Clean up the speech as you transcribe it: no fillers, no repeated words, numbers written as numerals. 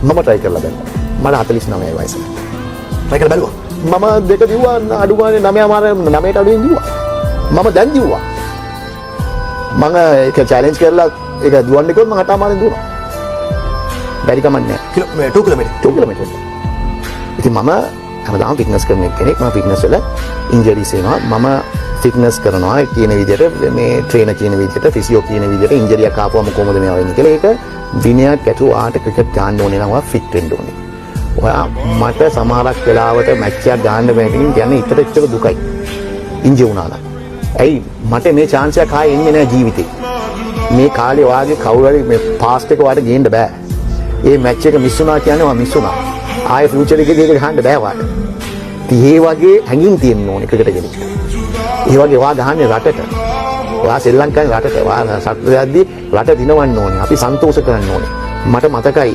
මම try කරලා බැලුවා. මට 49යි වයස. try කරලා බැලුවා. මම දෙක දිව්වා අඩු ගානේ 9ට අඩුවෙන් දිව්වා. මම දැන් දිව්වා. මම ඒක challenge කරලා ඒක දුවන්න ගියොත් මම 8මාරෙන් දුවනවා. බැරි කමක් නැහැ. 2 කිලෝමීටර්. 2 කිලෝමීටර්. ඉතින් මම හැමදාම ෆිට්නස් කරන කෙනෙක්. මම ෆිට්නස් වල ඉන්ජරිස් එනවා. මම ෆිට්නස් කරනවා කියන විදිහට මේ ට්‍රේනර් කියන විදිහට ෆිසියෝ කියන විදිහට ඉන්ජරියක් ආපුවම කොහොමද මේවා වෙන්නේ කියලා ඒක විනයක් ඇතුව ආට ක්‍රිකට් ගන්න ඕනේ නම් ඔයා ෆිට වෙන්න ඕනේ. ඔයා මට සමහරක් වෙලාවට මැච් එකක් ගන්න බැරිකින් කියන්නේ ඉතට එච්චර දුකයි. ඉන්ජරි වුණා නම්. ඇයි මට මේ chance එකක් ආයේ එන්නේ නැහැ ජීවිතේ. මේ කාලේ ඔයාගේ කවුරු හරි මේ පාස්ට් එක ඔයාලට ගේන්න බෑ. ඒ මැච් එක මිස් වුණා කියන්නේ ඔයා මිස් වුණා. ආයේ ෆියුචර් එකේදී ඒක ගහන්න බෑ ඔයාලට. ඉතින් ඒ වගේ හැඟීම් තියෙන්න ඕනේ ක්‍රිකට් කෙනෙක්. ඒ වගේ ඔයා ගහන්නේ රටට. ඔයා ශ්‍රී ලංකාවේ රටට. ඔයා සත්‍යයක්දී රට දිනවන්න ඕනේ. අපි සන්තෝෂ කරන්න ඕනේ. මට මතකයි